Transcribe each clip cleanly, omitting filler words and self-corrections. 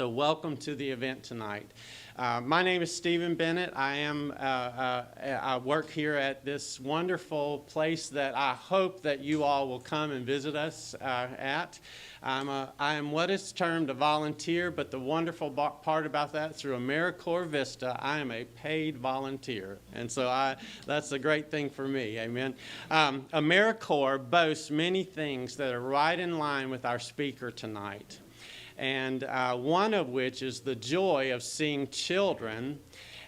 So welcome to the event tonight. My name is Stephen Bennett. I work here at this wonderful place that I hope that you all will come and visit us at. I am what is termed a volunteer, but the wonderful part about that, through AmeriCorps Vista, I am a paid volunteer. And so that's a great thing for me, amen. AmeriCorps boasts many things that are right in line with our speaker tonight. And one of which is the joy of seeing children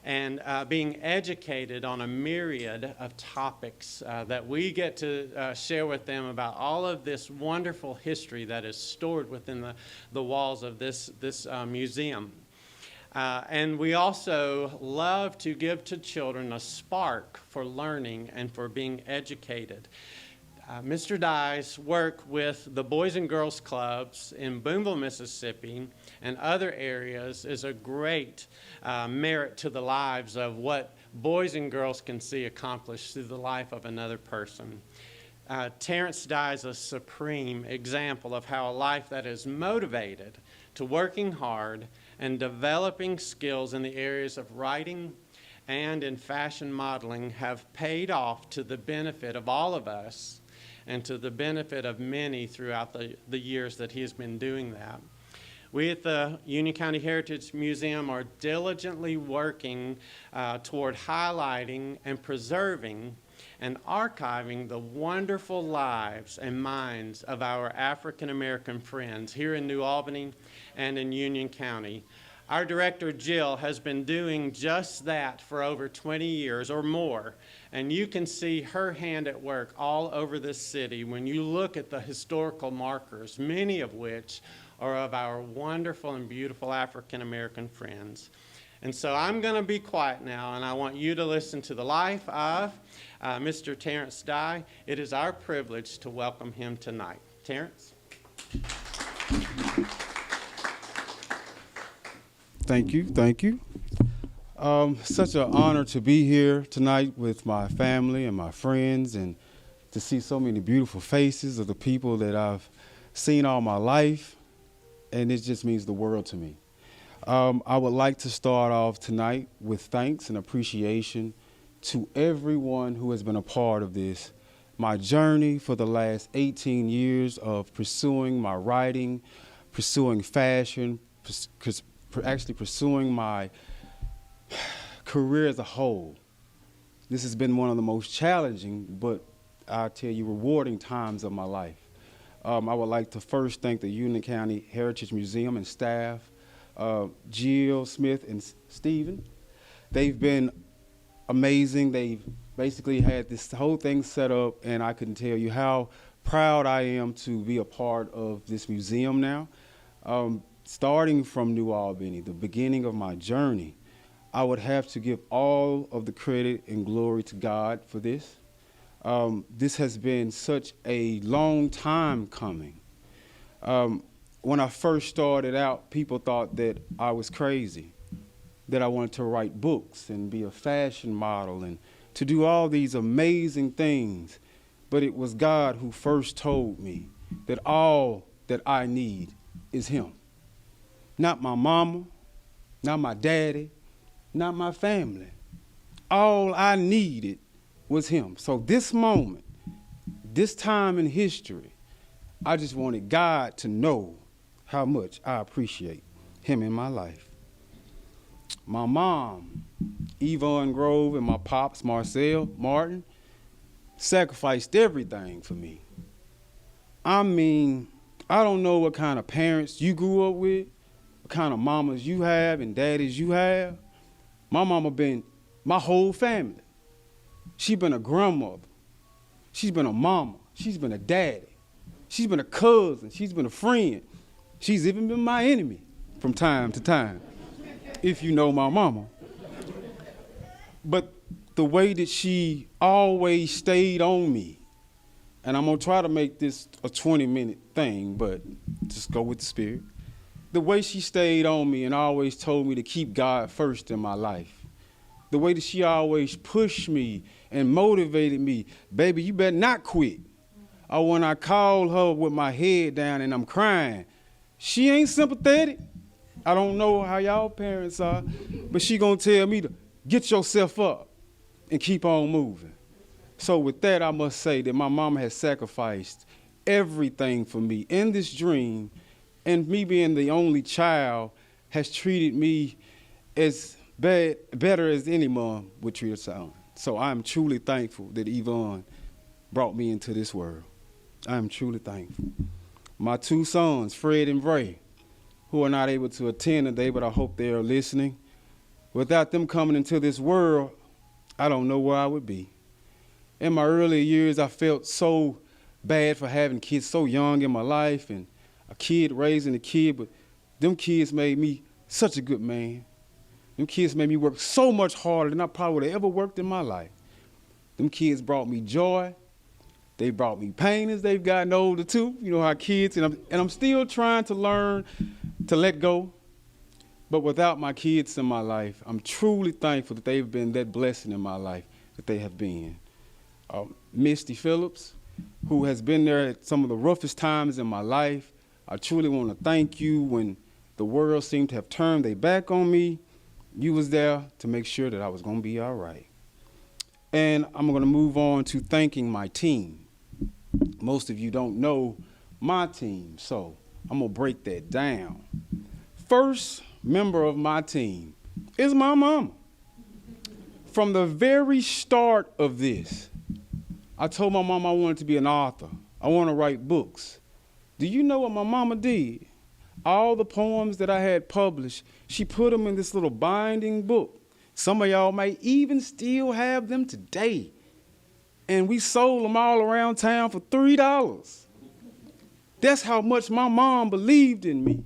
and being educated on a myriad of topics that we get to share with them about all of this wonderful history that is stored within the walls of this museum. And we also love to give to children a spark for learning and for being educated. Mr. Dye's work with the Boys and Girls Clubs in Boonville, Mississippi, and other areas is a great merit to the lives of what boys and girls can see accomplished through the life of another person. Terrance Dye is a supreme example of how a life that is motivated to working hard and developing skills in the areas of writing and in fashion modeling have paid off to the benefit of all of us and to the benefit of many throughout the years that he has been doing that. We at the Union County Heritage Museum are diligently working toward highlighting and preserving and archiving the wonderful lives and minds of our African American friends here in New Albany and in Union County. Our director, Jill, has been doing just that for over 20 years or more, and you can see her hand at work all over this city when you look at the historical markers, many of which are of our wonderful and beautiful African American friends. And so I'm going to be quiet now, and I want you to listen to the life of Mr. Terrance Dye. It is our privilege to welcome him tonight. Terrance? Thank you, thank you. Such an honor to be here tonight with my family and my friends, and to see so many beautiful faces of the people that I've seen all my life, and it just means the world to me. I would like to start off tonight with thanks and appreciation to everyone who has been a part of this. My journey for the last 18 years of pursuing my writing, pursuing fashion, actually pursuing my career as a whole. This has been one of the most challenging, but I'll tell you, rewarding times of my life. I would like to first thank the Union County Heritage Museum and staff, Jill, Smith, and Stephen. They've been amazing. They've basically had this whole thing set up, and I couldn't tell you how proud I am to be a part of this museum now. Starting from New Albany, the beginning of my journey, I would have to give all of the credit and glory to God for this. This has been such a long time coming. When I first started out, people thought that I was crazy, that I wanted to write books and be a fashion model and to do all these amazing things. But it was God who first told me that all that I need is Him. Not my mama, not my daddy, not my family. All I needed was Him. So this moment, this time in history, I just wanted God to know how much I appreciate Him in my life. My mom, Yvonne Grove, and my pops, Marcel Martin, sacrificed everything for me. I mean, I don't know what kind of parents you grew up with, what kind of mamas you have and daddies you have. My mama been my whole family. She's been a grandmother. She's been a mama. She's been a daddy. She's been a cousin. She's been a friend. She's even been my enemy from time to time, if you know my mama. But the way that she always stayed on me, and I'm gonna try to make this a 20-minute thing, but just go with the spirit. The way she stayed on me and always told me to keep God first in my life. The way that she always pushed me and motivated me, baby, you better not quit. Or when I call her with my head down and I'm crying, she ain't sympathetic. I don't know how y'all parents are, but she gonna tell me to get yourself up and keep on moving. So with that, I must say that my mama has sacrificed everything for me in this dream, and me being the only child has treated me as better as any mom would treat her son. So I'm truly thankful that Yvonne brought me into this world. I am truly thankful. My two sons, Fred and Ray, who are not able to attend today, but I hope they are listening. Without them coming into this world, I don't know where I would be. In my early years, I felt so bad for having kids so young in my life and a kid raising a kid, but them kids made me such a good man. Them kids made me work so much harder than I probably would have ever worked in my life. Them kids brought me joy. They brought me pain as they've gotten older too. You know how kids, and I'm still trying to learn to let go. But without my kids in my life, I'm truly thankful that they've been that blessing in my life that they have been. Misty Phillips, who has been there at some of the roughest times in my life. I truly want to thank you when the world seemed to have turned their back on me. You was there to make sure that I was going to be all right. And I'm going to move on to thanking my team. Most of you don't know my team, so I'm going to break that down. First member of my team is my mama. From the very start of this, I told my mom I wanted to be an author. I want to write books. Do you know what my mama did? All the poems that I had published, she put them in this little binding book. Some of y'all may even still have them today. And we sold them all around town for $3. That's how much my mom believed in me.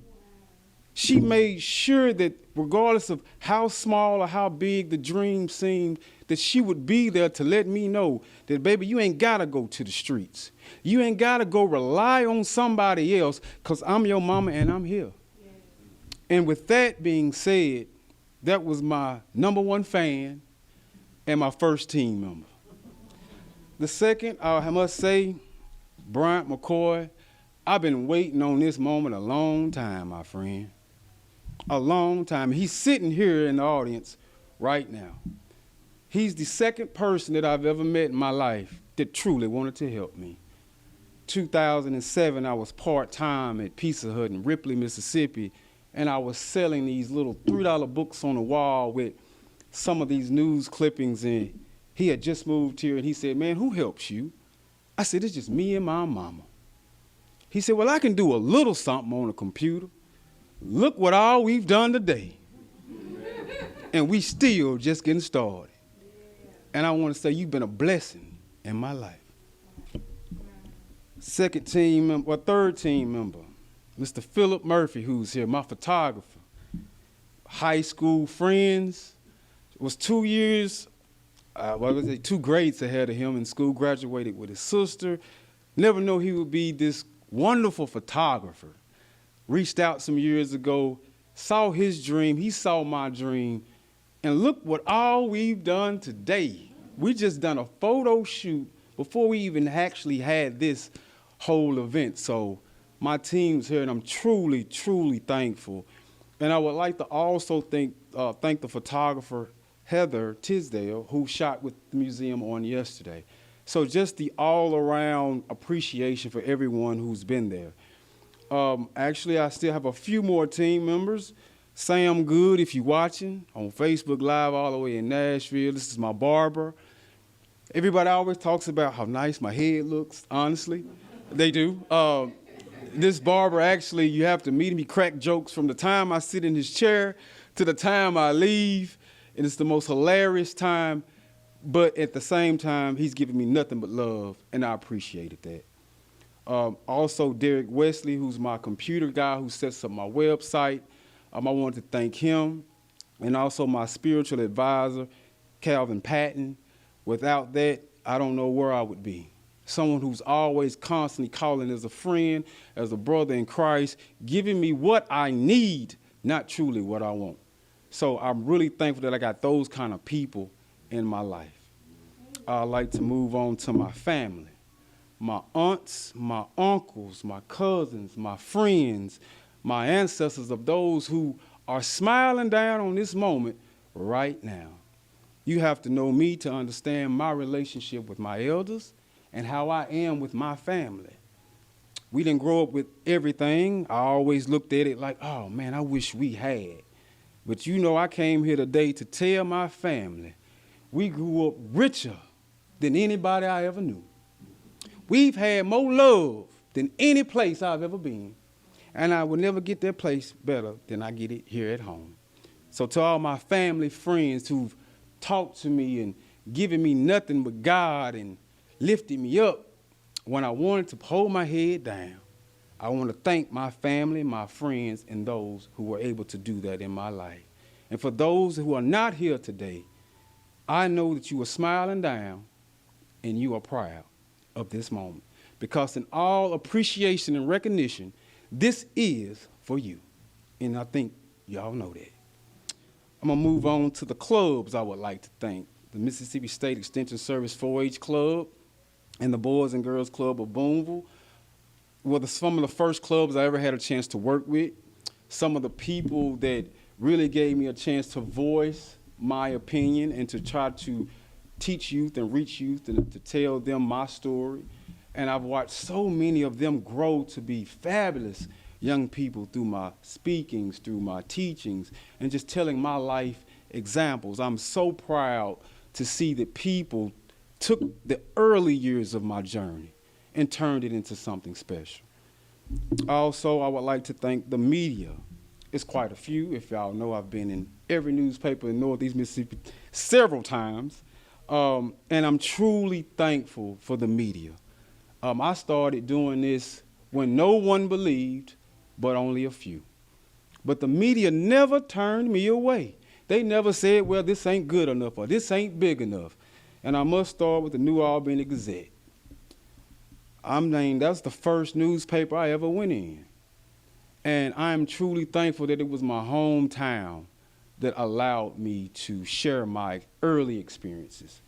She made sure that regardless of how small or how big the dream seemed, that she would be there to let me know that, baby, you ain't got to go to the streets. You ain't got to go rely on somebody else, because I'm your mama and I'm here. Yeah. And with that being said, that was my number one fan and my first team member. The second, I must say, Bryant McCoy, I've been waiting on this moment a long time, my friend. A long time. He's sitting here in the audience right now. He's the second person that I've ever met in my life that truly wanted to help me. 2007, I was part-time at Pizza Hut in Ripley, Mississippi, and I was selling these little $3 books on the wall with some of these news clippings, and he had just moved here, and he said, man, who helps you? I said, it's just me and my mama. He said, well, I can do a little something on a computer. Look what all we've done today. And we still just getting started. And I want to say you've been a blessing in my life. Third team member, Mr. Philip Murphy, who's here, my photographer. High school friends. Was 2 years, 2 grades ahead of him in school, graduated with his sister. Never knew he would be this wonderful photographer. Reached out some years ago, saw his dream, he saw my dream, and look what all we've done today. We just done a photo shoot before we even actually had this whole event. So my team's here, and I'm truly, truly thankful. And I would like to also thank the photographer, Heather Tisdale, who shot with the museum on yesterday. So just the all-around appreciation for everyone who's been there. Actually, I still have a few more team members. Sam Good, if you're watching, on Facebook Live all the way in Nashville. This is my barber. Everybody always talks about how nice my head looks, honestly. They do. This barber, actually, you have to meet him. He crack jokes from the time I sit in his chair to the time I leave, and it's the most hilarious time. But at the same time, he's giving me nothing but love, and I appreciated that. Also, Derek Wesley, who's my computer guy who sets up my website. I wanted to thank him. And also my spiritual advisor, Calvin Patton. Without that, I don't know where I would be. Someone who's always constantly calling as a friend, as a brother in Christ, giving me what I need, not truly what I want. So I'm really thankful that I got those kind of people in my life. I'd like to move on to my family. My aunts, my uncles, my cousins, my friends, my ancestors, of those who are smiling down on this moment right now. You have to know me to understand my relationship with my elders and how I am with my family. We didn't grow up with everything. I always looked at it like, oh man, I wish we had. But you know, I came here today to tell my family we grew up richer than anybody I ever knew. We've had more love than any place I've ever been. And I will never get that place better than I get it here at home. So to all my family friends who've talked to me and given me nothing but God and lifted me up when I wanted to hold my head down, I want to thank my family, my friends, and those who were able to do that in my life. And for those who are not here today, I know that you are smiling down and you are proud of this moment. Because in all appreciation and recognition, this is for you. And I think y'all know that. I'm going to move on to the clubs I would like to thank. The Mississippi State Extension Service 4-H Club and the Boys and Girls Club of Boonville were some of the first clubs I ever had a chance to work with. Some of the people that really gave me a chance to voice my opinion and to try to teach youth and reach youth and to tell them my story. And I've watched so many of them grow to be fabulous young people through my speakings, through my teachings, and just telling my life examples. I'm so proud to see that people took the early years of my journey and turned it into something special. Also, I would like to thank the media. It's quite a few. If y'all know, I've been in every newspaper in Northeast Mississippi several times, and I'm truly thankful for the media. I started doing this when no one believed, but only a few. But the media never turned me away. They never said, well, this ain't good enough or this ain't big enough. And I must start with the New Albany Gazette. That's the first newspaper I ever went in. And I'm truly thankful that it was my hometown that allowed me to share my early experiences.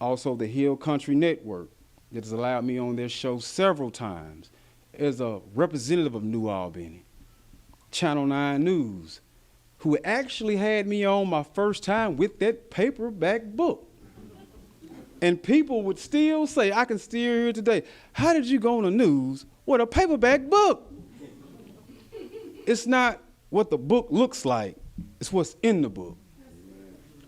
Also, the Hill Country Network that has allowed me on their show several times as a representative of New Albany. Channel 9 News, who actually had me on my first time with that paperback book. And people would still say, I can still hear it today, how did you go on the news with a paperback book? It's not what the book looks like, it's what's in the book.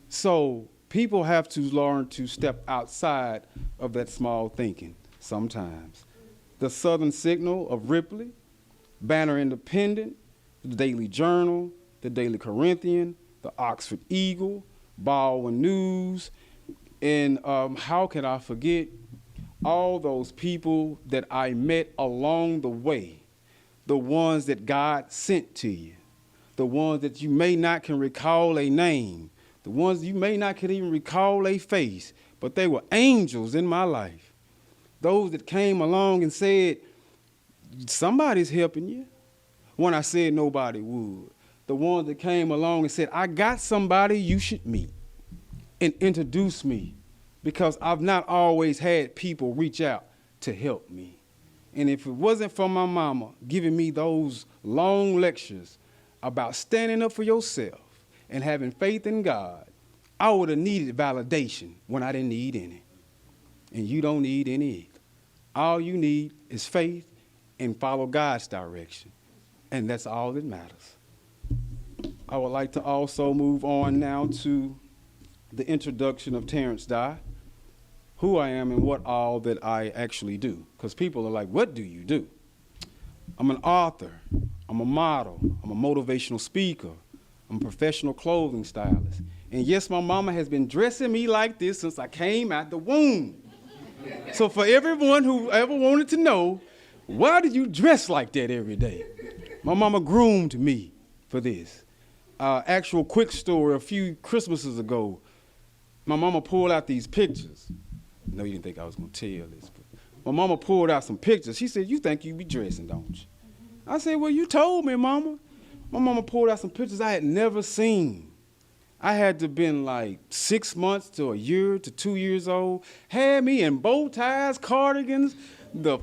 So people have to learn to step outside of that small thinking sometimes. The Southern Signal of Ripley, Banner Independent, the Daily Journal, the Daily Corinthian, the Oxford Eagle, Baldwin News, and how can I forget all those people that I met along the way, the ones that God sent to you, the ones that you may not can recall a name, the ones you may not can even recall a face, but they were angels in my life. Those that came along and said, somebody's helping you, when I said nobody would. The ones that came along and said, I got somebody you should meet, and introduce me, because I've not always had people reach out to help me. And if it wasn't for my mama giving me those long lectures about standing up for yourself and having faith in God, I would have needed validation when I didn't need any. And you don't need any either. All you need is faith and follow God's direction. And that's all that matters. I would like to also move on now to the introduction of Terrance Dye, who I am and what all that I actually do. Because people are like, what do you do? I'm an author, I'm a model, I'm a motivational speaker, I'm a professional clothing stylist. And yes, my mama has been dressing me like this since I came out the womb. So for everyone who ever wanted to know, why do you dress like that every day? My mama groomed me for this. Actual quick story, a few Christmases ago, my mama pulled out these pictures. No, you didn't think I was going to tell this. But my mama pulled out some pictures. She said, you think you be dressing, don't you? I said, well, you told me, mama. My mama pulled out some pictures I had never seen. I had to been like 6 months to a year to 2 years old. Had me in bow ties, cardigans, the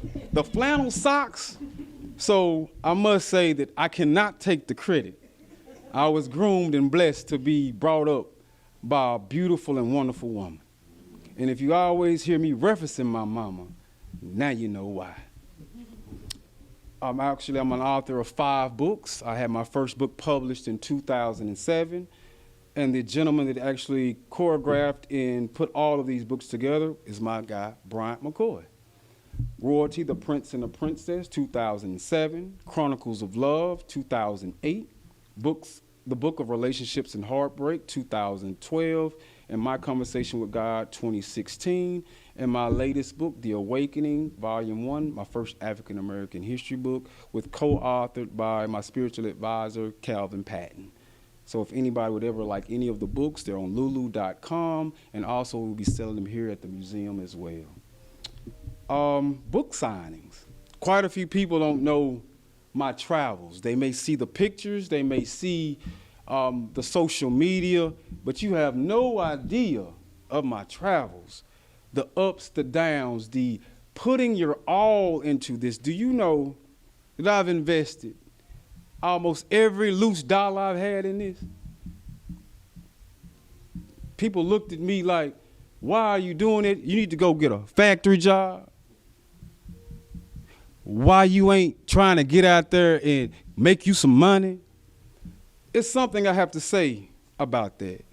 flannel socks. So I must say that I cannot take the credit I was groomed and blessed to be brought up by a beautiful and wonderful woman. And if you always hear me referencing my mama, now you know why. I'm an author of 5 books. I had my first book published in 2007. And the gentleman that actually choreographed and put all of these books together is my guy, Bryant McCoy. Royalty, The Prince and the Princess, 2007. Chronicles of Love, 2008. The Book of Relationships and Heartbreak, 2012. And My Conversation with God, 2016. And my latest book, The Awakening, Volume 1, my first African-American history book, with co-authored by my spiritual advisor, Calvin Patton. So if anybody would ever like any of the books, they're on lulu.com, and also we'll be selling them here at the museum as well. Book signings. Quite a few people don't know my travels. They may see the pictures, they may see the social media, but you have no idea of my travels, the ups, the downs, the putting your all into this. Do you know that I've invested almost every loose dollar I've had in this? People looked at me like, why are you doing it? You need to go get a factory job. Why you ain't trying to get out there and make you some money? It's something I have to say about that.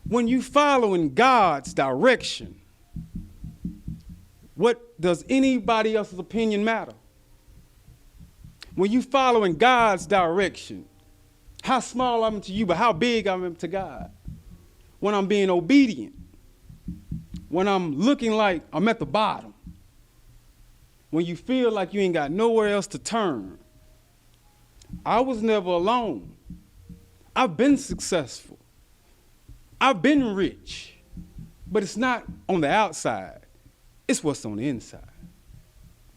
When you following God's direction, what does anybody else's opinion matter? When you following God's direction, how small I'm to you, but how big I am to God. When I'm being obedient, when I'm looking like I'm at the bottom, when you feel like you ain't got nowhere else to turn. I was never alone. I've been successful. I've been rich, but it's not on the outside. It's what's on the inside.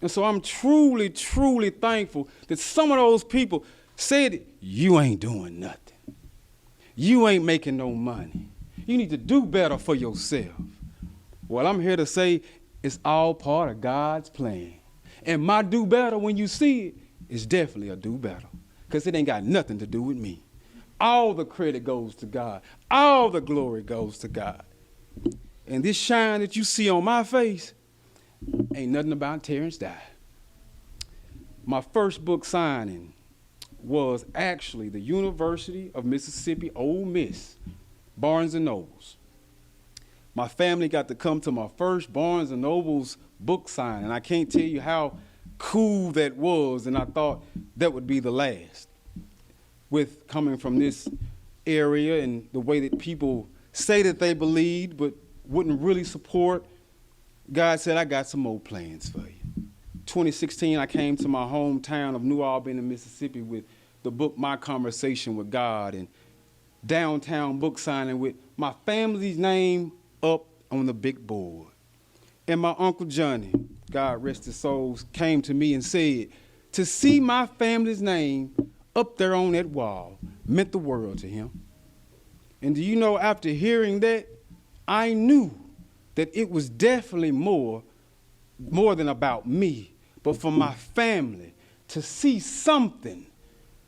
And so I'm truly, truly thankful that some of those people said, you ain't doing nothing. You ain't making no money. You need to do better for yourself. Well, I'm here to say it's all part of God's plan. And my do better, when you see it, is definitely a do better, because it ain't got nothing to do with me. All the credit goes to God. All the glory goes to God. And this shine that you see on my face ain't nothing about Terrance Dye. My first book signing was actually the University of Mississippi, Ole Miss, Barnes & Nobles. My family got to come to my first Barnes & Nobles book signing, and I can't tell you how cool that was, and I thought that would be the last. With coming from this area and the way that people say that they believed but wouldn't really support, God said, I got some more plans for you. 2016, I came to my hometown of New Albany, Mississippi with the book, My Conversation with God, and downtown book signing with my family's name up on the big board. And my Uncle Johnny, God rest his soul, came to me and said, to see my family's name up there on that wall meant the world to him. And do you know, after hearing that, I knew that it was definitely more than about me, but for my family to see something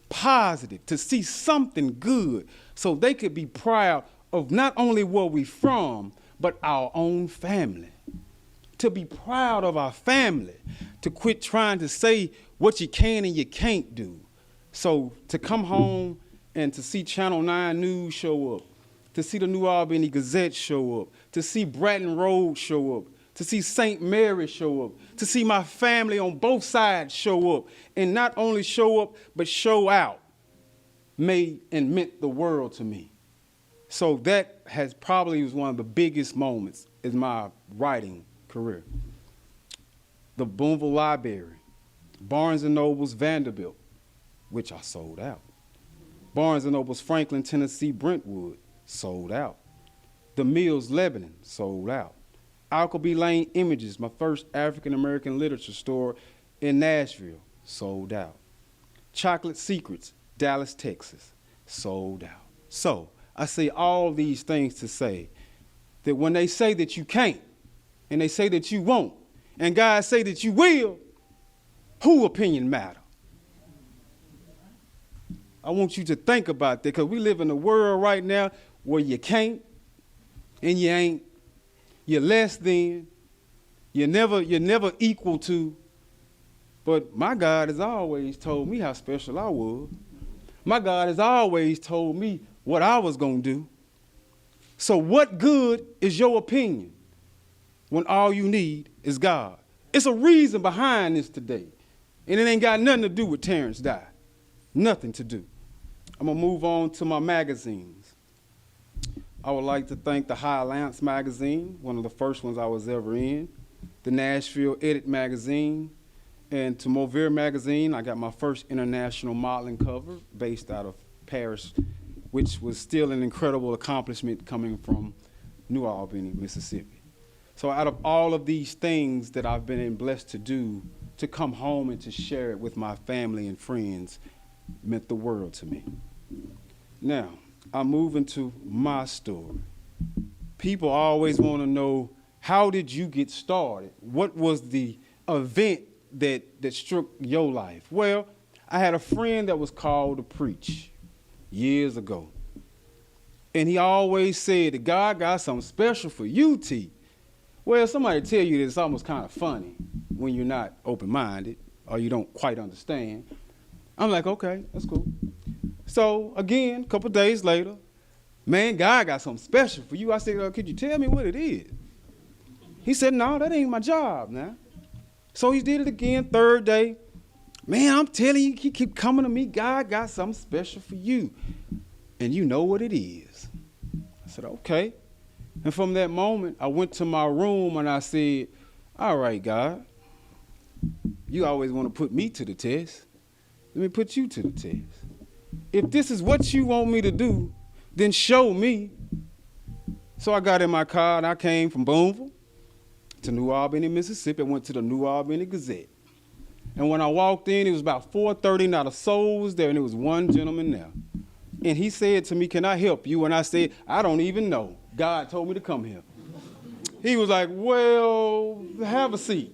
positive, to see something good, so they could be proud of not only where we from, but our own family. To be proud of our family, to quit trying to say what you can and you can't do. So to come home and to see Channel 9 News show up, to see the New Albany Gazette show up, to see Bratton Road show up, to see St. Mary show up, to see my family on both sides show up, and not only show up, but show out, made and meant the world to me. So that has probably was one of the biggest moments in my writing career. The Boonville Library, Barnes & Noble's Vanderbilt, which I sold out. Barnes & Noble's Franklin, Tennessee, Brentwood, sold out. The Mills, Lebanon, sold out. Alcobee Lane Images, my first African-American literature store in Nashville, sold out. Chocolate Secrets, Dallas, Texas, sold out. So I say all these things to say that when they say that you can't, and they say that you won't, and God say that you will, who opinion matter? I want you to think about that, because we live in a world right now where you can't and you ain't. You're less than. You're never equal to. But my God has always told me how special I was. My God has always told me what I was going to do. So what good is your opinion when all you need is God? It's a reason behind this today. And it ain't got nothing to do with Terrance Dye. Nothing to do. I'm going to move on to my magazines. I would like to thank the High Alliance magazine, one of the first ones I was ever in, the Nashville Edit magazine, and to Movir magazine. I got my first international modeling cover based out of Paris, which was still an incredible accomplishment coming from New Albany, Mississippi. So out of all of these things that I've been blessed to do, to come home and to share it with my family and friends meant the world to me. Now, I move into my story. People always want to know, how did you get started? What was the event that struck your life? Well, I had a friend that was called to preach years ago. And he always said that God got something special for you, T. Well, somebody tell you that it's almost kind of funny when you're not open-minded or you don't quite understand. I'm like, okay, that's cool. So again, a couple days later, man, God got something special for you. I said, could you tell me what it is? He said, no, that ain't my job now. So he did it again, third day. Man, I'm telling you, he keep coming to me. God got something special for you. And you know what it is. I said, okay. And from that moment, I went to my room and I said, all right, God, you always want to put me to the test. Let me put you to the test. If this is what you want me to do, then show me. So I got in my car and I came from Boonville to New Albany, Mississippi. I went to the New Albany Gazette. And when I walked in, it was about 4:30, not a soul was there, and there was one gentleman there. And he said to me, can I help you? And I said, I don't even know. God told me to come here. He was like, well, have a seat.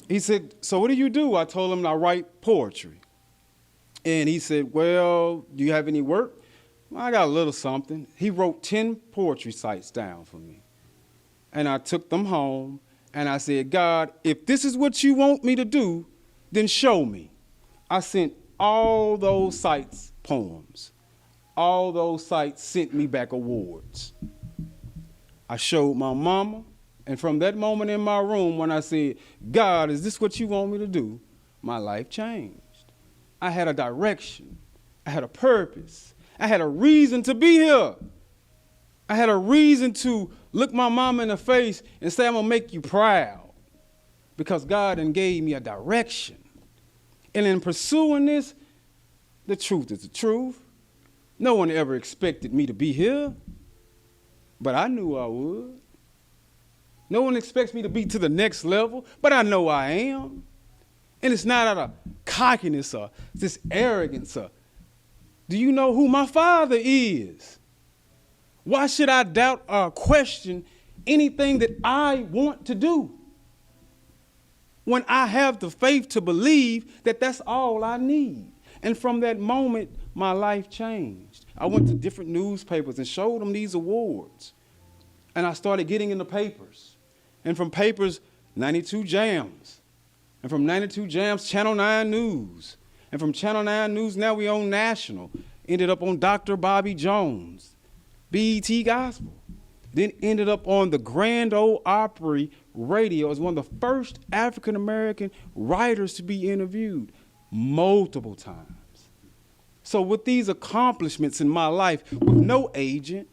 He said, so what do you do? I told him I write poetry. And he said, well, do you have any work? I got a little something. He wrote 10 poetry sites down for me. And I took them home, and I said, God, if this is what you want me to do, then show me. I sent all those sites poems. All those sites sent me back awards. I showed my mama, and from that moment in my room when I said, God, is this what you want me to do? My life changed. I had a direction. I had a purpose. I had a reason to be here. I had a reason to look my mama in the face and say, I'm going to make you proud, because God done gave me a direction. And in pursuing this, the truth is the truth. No one ever expected me to be here, but I knew I would. No one expects me to be to the next level, but I know I am. And it's not out of cockiness or this arrogance. Do you know who my Father is? Why should I doubt or question anything that I want to do when I have the faith to believe that that's all I need? And from that moment, my life changed. I went to different newspapers and showed them these awards. And I started getting in the papers. And from papers, 92 Jams. And from 92 Jams, Channel 9 News. And from Channel 9 News, now we own National. Ended up on Dr. Bobby Jones, BET Gospel. Then ended up on the Grand Ole Opry radio as one of the first African-American writers to be interviewed multiple times. So with these accomplishments in my life, with no agent,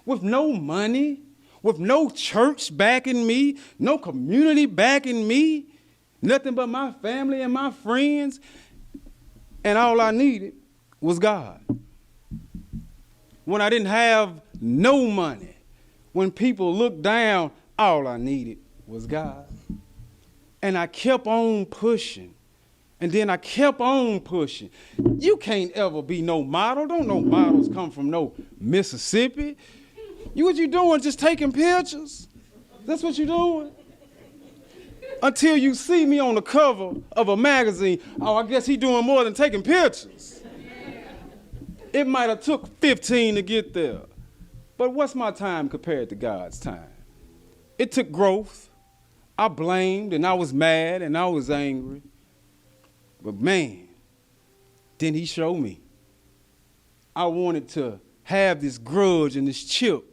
with no money, with no church backing me, no community backing me, nothing but my family and my friends, and all I needed was God. When I didn't have no money, when people looked down, all I needed was God. And I kept on pushing. And then I kept on pushing. You can't ever be no model. Don't no models come from no Mississippi. What you doing, just taking pictures? That's what you doing? Until you see me on the cover of a magazine, oh, I guess he doing more than taking pictures. It might have took 15 to get there. But what's my time compared to God's time? It took growth. I blamed and I was mad and I was angry. But man, then he showed me. I wanted to have this grudge and this chip.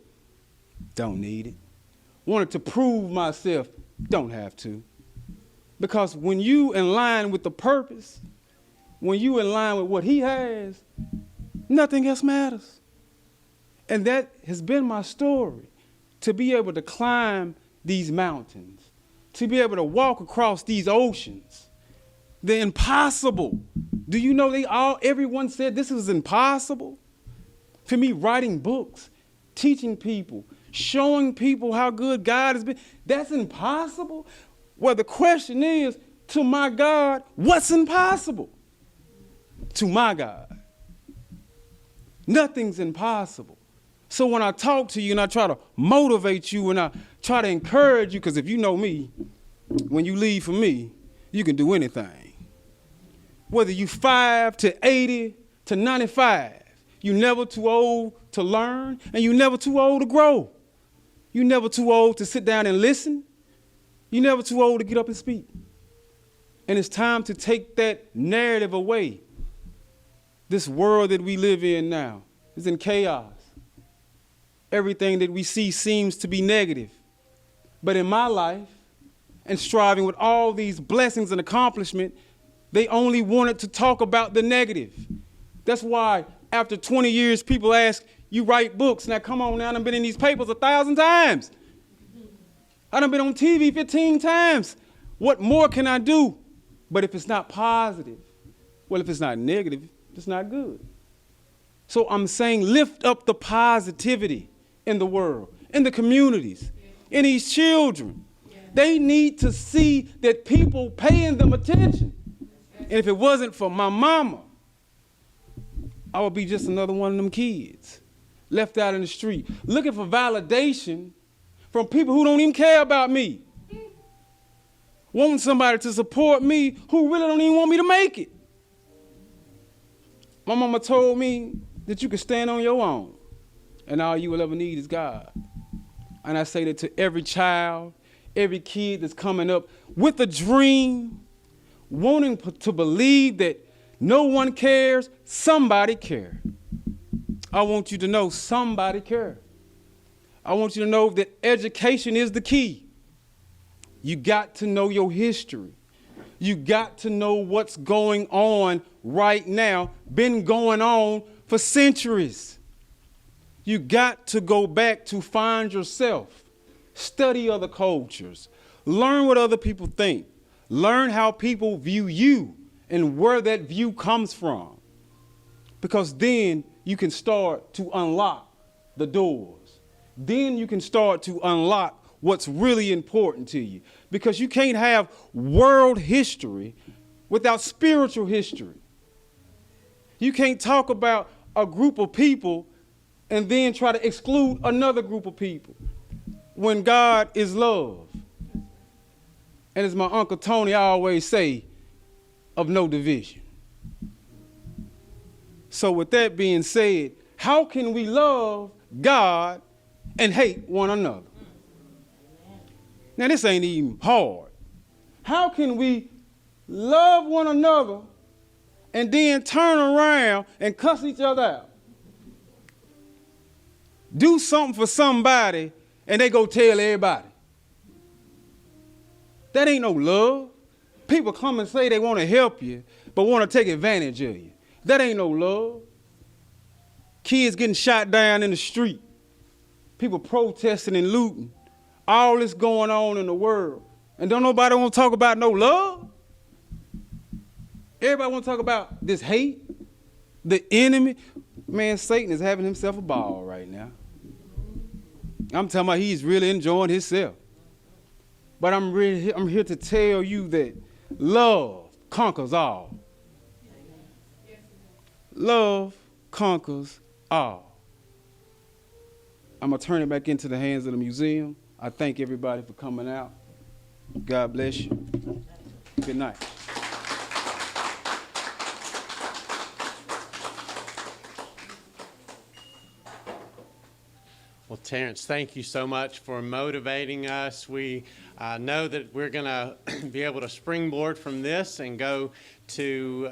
Don't need it. Wanted to prove myself. Don't have to. Because when you in line with the purpose, when you in line with what he has, nothing else matters. And that has been my story, to be able to climb these mountains, to be able to walk across these oceans. The impossible. Do you know everyone said this was impossible? For me, writing books, teaching people, showing people how good God has been, that's impossible? Well, the question is, to my God, what's impossible? To my God, nothing's impossible. So when I talk to you and I try to motivate you and I try to encourage you, because if you know me, when you leave for me, you can do anything. Whether you 5 to 80 to 95, you're never too old to learn and you're never too old to grow. You're never too old to sit down and listen. You're never too old to get up and speak. And it's time to take that narrative away. This world that we live in now is in chaos. Everything that we see seems to be negative. But in my life, and striving with all these blessings and accomplishment, they only wanted to talk about the negative. That's why after 20 years, people ask, you write books. Now come on now, I've been in these papers 1,000 times. I've been on TV 15 times. What more can I do? But if it's not positive, well, if it's not negative, it's not good. So I'm saying lift up the positivity in the world, in the communities, in these children. They need to see that people paying them attention. And if it wasn't for my mama, I would be just another one of them kids left out in the street, looking for validation from people who don't even care about me. Wanting somebody to support me who really don't even want me to make it. My mama told me that you can stand on your own and all you will ever need is God. And I say that to every child, every kid that's coming up with a dream, wanting to believe that no one cares, somebody cares. I want you to know somebody cares. I want you to know that education is the key. You got to know your history. You got to know what's going on right now, been going on for centuries. You got to go back to find yourself, study other cultures, learn what other people think, learn how people view you and where that view comes from. Because then you can start to unlock the doors. Then you can start to unlock what's really important to you. Because you can't have world history without spiritual history. You can't talk about a group of people and then try to exclude another group of people when God is love. And as my Uncle Tony always say, of no division. So with that being said, how can we love God and hate one another? Now this ain't even hard. How can we love one another and then turn around and cuss each other out? Do something for somebody and they go tell everybody. That ain't no love. People come and say they want to help you, but want to take advantage of you. That ain't no love. Kids getting shot down in the street. People protesting and looting. All this going on in the world. And don't nobody want to talk about no love? Everybody want to talk about this hate, the enemy. Man, Satan is having himself a ball right now. I'm talking about he's really enjoying himself. But I'm here to tell you that love conquers all. Love conquers all. I'm going to turn it back into the hands of the museum. I thank everybody for coming out. God bless you. Good night. Well, Terrance, thank you so much for motivating us. We know that we're going to be able to springboard from this and go to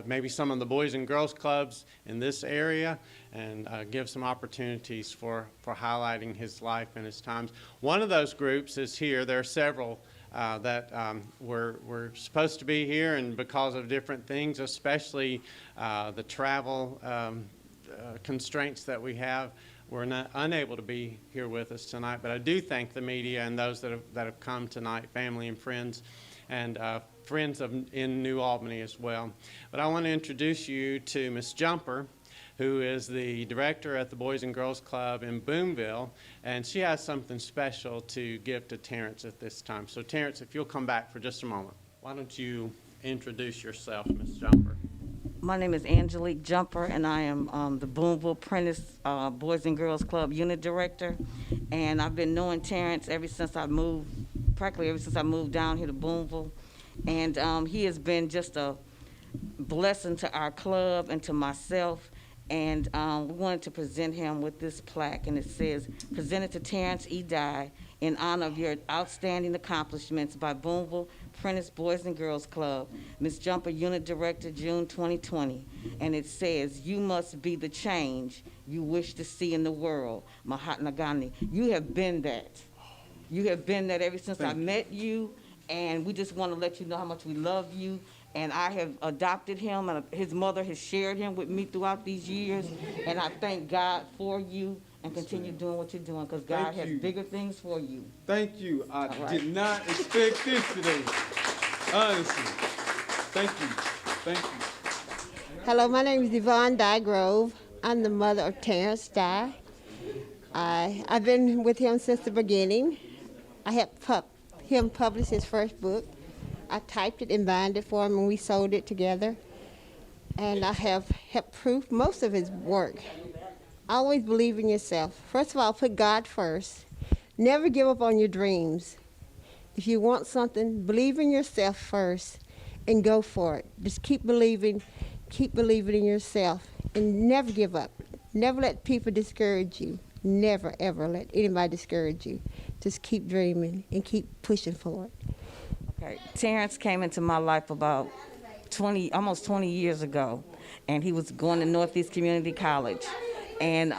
maybe some of the Boys and Girls Clubs in this area and give some opportunities for highlighting his life and his times. One of those groups is here. There are several that were supposed to be here, and because of different things, especially the travel constraints that we have, we're unable to be here with us tonight. But I do thank the media and those that have come tonight, family and friends, and friends in New Albany as well. But I want to introduce you to Miss Jumper, who is the director at the Boys and Girls Club in Boonville, and she has something special to give to Terrance at this time. So Terrance, if you'll come back for just a moment, why don't you introduce yourself, Miss Jumper? My name is Angelique Jumper, and I am the Boonville Prentice Boys and Girls Club Unit Director. And I've been knowing Terrance practically ever since I moved down here to Boonville. And he has been just a blessing to our club and to myself. And we wanted to present him with this plaque, and it says, "Presented to Terrance E. Dye in honor of your outstanding accomplishments by Boonville Prentice Boys and Girls Club, Ms. Jumper, Unit Director, June 2020. And it says, "You must be the change you wish to see in the world, Mahatma Gandhi." You have been that. You have been that ever since I met you, and we just want to let you know how much we love you. And I have adopted him, and his mother has shared him with me throughout these years. And I thank God for you, and continue doing what you're doing, because God has bigger things for you. Thank you. I did not expect this today. Honestly. Thank you. Thank you. Hello, my name is Yvonne Dye Grove. I'm the mother of Terrance Dye. I've been with him since the beginning. I helped him publish his first book. I typed it and bound it for him, and we sold it together. And I have helped proof most of his work. Always believe in yourself. First of all, put God first. Never give up on your dreams. If you want something, believe in yourself first and go for it. Just keep believing in yourself, and never give up. Never let people discourage you. Never, ever let anybody discourage you. Just keep dreaming and keep pushing for it. Okay, Terrance came into my life about almost 20 years ago, and he was going to Northeast Community College, and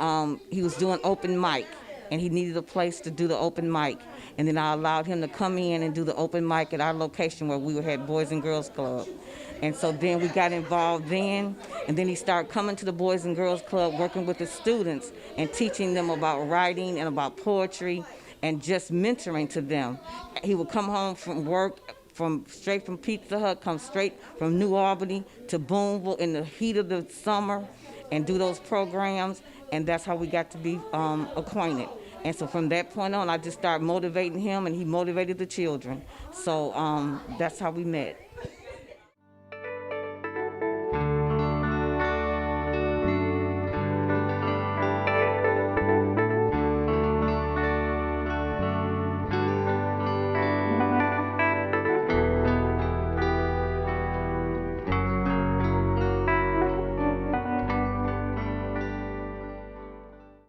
he was doing open mic, and he needed a place to do the open mic, and then I allowed him to come in and do the open mic at our location where we had Boys and Girls Club. And so then we got involved then, and then he started coming to the Boys and Girls Club, working with the students and teaching them about writing and about poetry and just mentoring to them. He would come home from work, straight from Pizza Hut, come straight from New Albany to Boonville in the heat of the summer and do those programs, and that's how we got to be acquainted. And so from that point on, I just started motivating him, and he motivated the children. So that's how we met.